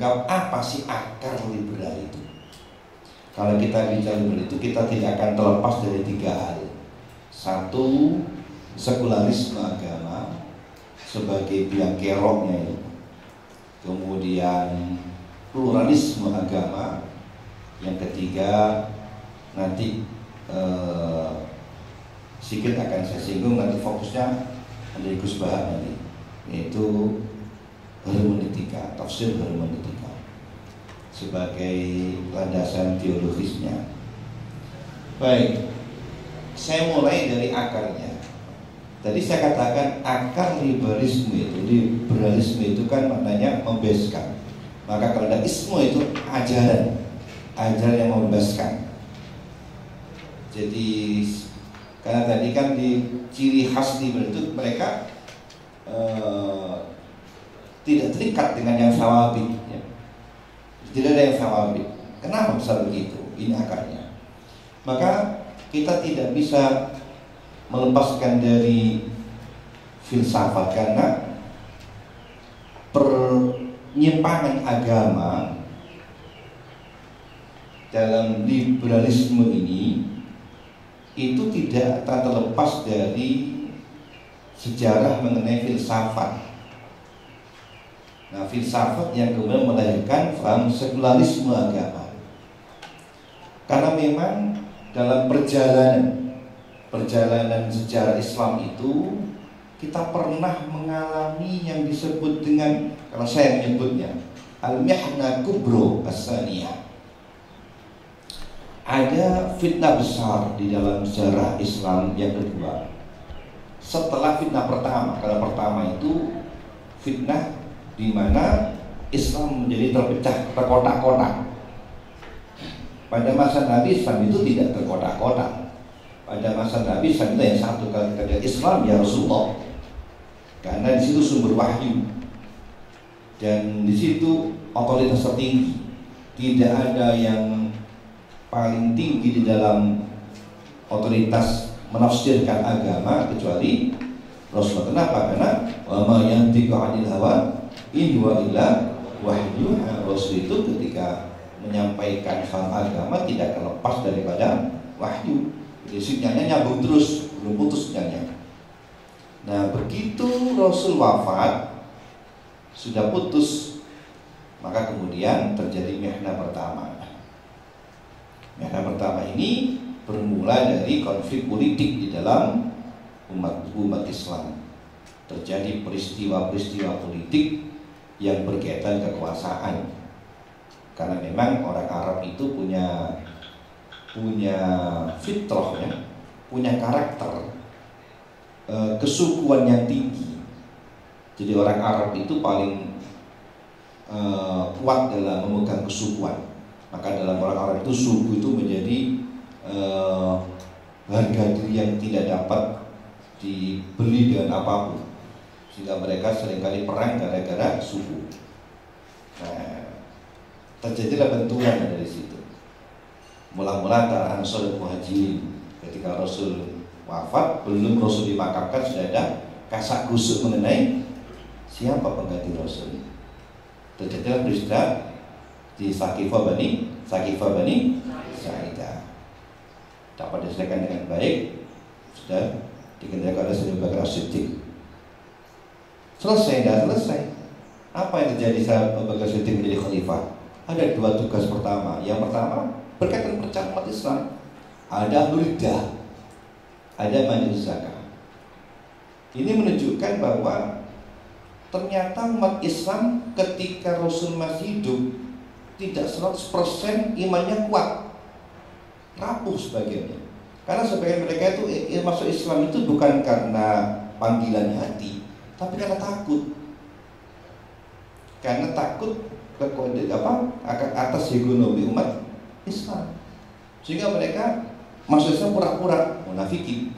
mengungkap apa sih akar liberal itu. Kalau kita bicara liberal itu, kita tidak akan terlepas dari tiga hal. Satu, sekularisme agama sebagai biang keroknya itu. Kemudian pluralisme agama. Yang ketiga, nanti sedikit akan saya singgung, nanti fokusnya dari Gus Bahar nanti, yaitu hermeneutika, tafsir hermeneutika sebagai landasan teologisnya. Baik, saya mulai dari akarnya. Tadi saya katakan akar liberalisme itu kan maknanya membebaskan. Maka kalau ada isme itu ajaran yang membebaskan. Jadi karena tadi kan di ciri khas liberal itu mereka tidak terikat dengan yang sawabi, ya. Tidak ada yang sawabi. Kenapa bisa begitu? Ini akarnya. Maka kita tidak bisa melepaskan dari filsafat, karena penyimpangan agama dalam liberalisme ini itu tidak terlepas dari sejarah mengenai filsafat. Nah, filsafat yang kemudian melahirkan paham sekularisme agama. Karena memang dalam perjalanan sejarah Islam itu kita pernah mengalami yang disebut dengan, kalau saya menyebutnya, al-mihna kubro as-saniyah. Ada fitnah besar di dalam sejarah Islam yang kedua setelah fitnah pertama. Kalau pertama itu fitnah di mana Islam menjadi terpecah terkotak-kotak. Pada masa Nabi, Islam itu tidak terkotak-kotak. Pada masa Nabi, Islam itu yang satu. Kalau kita lihat Islam ya Rasulullah, karena di situ sumber wahyu dan di situ otoritas tertinggi. Tidak ada yang paling tinggi di dalam otoritas menafsirkan agama kecuali Rasulullah. Kenapa? Karena wa ma yantiqu 'anil hawa in huwa illa wahyu. Rasul itu ketika menyampaikan faham agama tidak terlepas daripada wahyu. Jadi sinyalnya nyambung terus, belum putus sinyalnya. Nah, begitu Rasul wafat, sudah putus, maka kemudian terjadi mihna pertama. Mihna pertama ini bermula dari konflik politik di dalam umat Islam. Terjadi peristiwa-peristiwa politik yang berkaitan kekuasaan. Karena memang orang Arab itu punya fitrah, ya, punya karakter kesukuan yang tinggi. Jadi orang Arab itu paling kuat dalam memegang kesukuan. Maka dalam orang Arab itu suku itu menjadi harga diri yang tidak dapat dibeli dengan apapun, sehingga mereka seringkali perang gara-gara suku. Nah, terjadilah benturan dari situ. Mula-mula antara Ansor dan Muhajirin. Ketika Rasul wafat, belum Rasul dimakamkan, sudah ada kasak kusuk mengenai siapa pengganti Rasul. Terjadilah peristiwa di Saqifah Bani Sa'idah. Dapat diselesaikan dengan baik, sudah dikendalikan oleh Abu Bakar As-Siddiq. Selesai. Apa yang terjadi saat Abu Bakar As-Siddiq menjadi khalifah? Ada dua tugas pertama. Yang pertama berkaitan pecahan umat Islam. Ada riddah, ada majelis zakat. Ini menunjukkan bahwa ternyata umat Islam ketika Rasul masih hidup tidak 100% imannya kuat, rapuh sebagiannya. Karena sebagian mereka itu masuk Islam itu bukan karena panggilan hati, tapi karena takut. Karena takut atas hegemoni umat Islam, sehingga mereka masuk Islam pura-pura munafikin.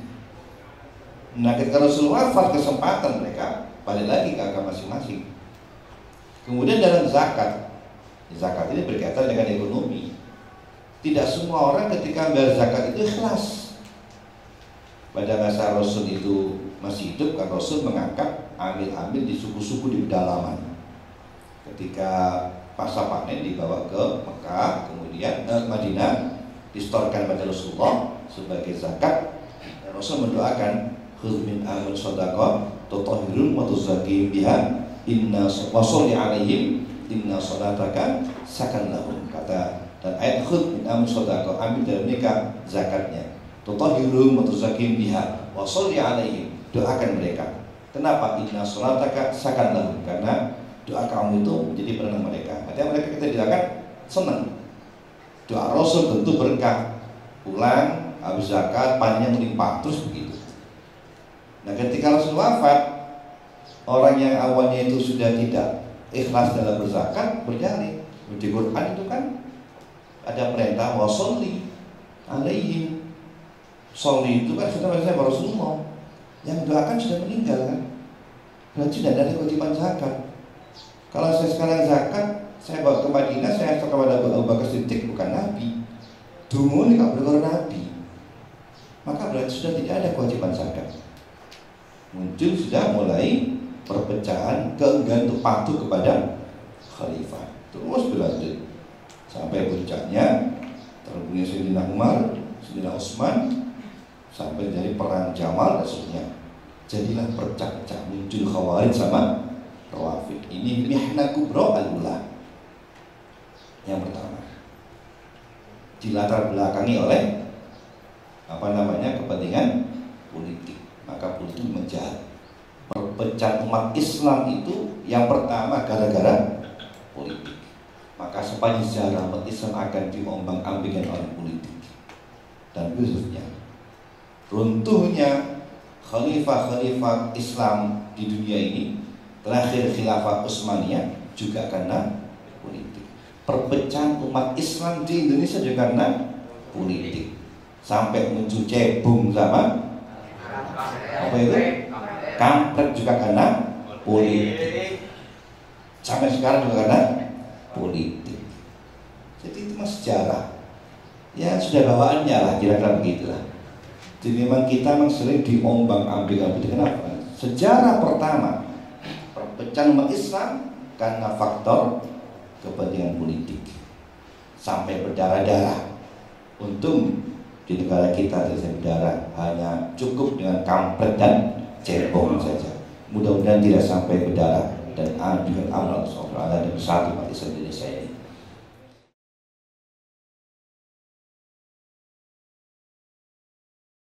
Nah, ketika Rasul wafat, kesempatan mereka balik lagi ke agama masing-masing. Kemudian dalam zakat ini berkaitan dengan ekonomi. Tidak semua orang ketika ambil zakat itu ikhlas. Pada masa Rasul itu masih hidup, kan Rasul mengangkat amil-amil di suku-suku di pedalaman. Ketika pasca panen dibawa ke Mekah, kemudian Madinah, distorkan pada Rasulullah sebagai zakat. Dan Rasul mendoakan, khudz min amwalihim shadaqah tutahhiruhum wa tuzakkihim biha inna sholli alaihim inna sholataka sakan lahum. Kata dan ayat khudz min amwalihim shadaqah, ambil dari mereka zakatnya, tutahhiruhum wa tuzakkihim biha wa sholli alaihim, doakan mereka. Kenapa? Inna sholataka sakan lahum, karena doa kamu itu menjadi penenang mereka. Artinya mereka kita doakan senang. Doa Rasul tentu berkah, pulang habis zakat panennya melimpah, terus begitu. Nah ketika Rasul wafat, orang yang awalnya itu sudah tidak ikhlas dalam berzakat berjalin. Di Quran itu kan ada perintah wasolli alaihim. Sholli itu kan sudah maksudnya Rasulullah, yang doakan sudah meninggal kan, berarti tidak ada kewajiban zakat. Kalau saya sekarang zakat, saya bawa ke Madinah, saya hantar kepada Abu Bakar Siddiq, bukan Nabi. Dungu ini gak berkata Nabi, maka berarti sudah tidak ada kewajiban zakat. Muncul sudah mulai perpecahan, keengganan untuk patuh kepada khalifah. Terus berlanjut sampai puncaknya terhubungnya Sayyidina Umar, Sayyidina Utsman, sampai dari perang Jamal dan seterusnya. Jadilah percak-pecah, muncul Khawarij sama Rawafid. Ini mihnah kubra al-ula. Yang pertama, dilatar belakangi oleh kepentingan politik. Maka politik menjahat. Perpecahan umat Islam itu yang pertama gara-gara politik. Maka sepanjang sejarah umat Islam akan diombang-ambingkan oleh politik. Dan khususnya runtuhnya khalifah-khalifah Islam di dunia ini, terakhir khilafah Utsmaniyah, juga karena politik. Perpecahan umat Islam di Indonesia juga karena politik. Sampai muncul cebong sama apa itu? Kampret juga karena politik. Sampai sekarang juga karena politik. Jadi itu mas sejarah. Ya sudah bawaannya lah, kira-kira begitulah. Jadi memang kita memang sering diombang-ambing. Kenapa? Sejarah pertama perpecahan umat Islam karena faktor kepentingan politik sampai berdarah-darah. Untung di negara kita tidak berdarah, hanya cukup dengan kampret dan cebong saja. Mudah-mudahan tidak sampai berdarah dan dengan amal Allah dan bersatu umat Islam Indonesia ini.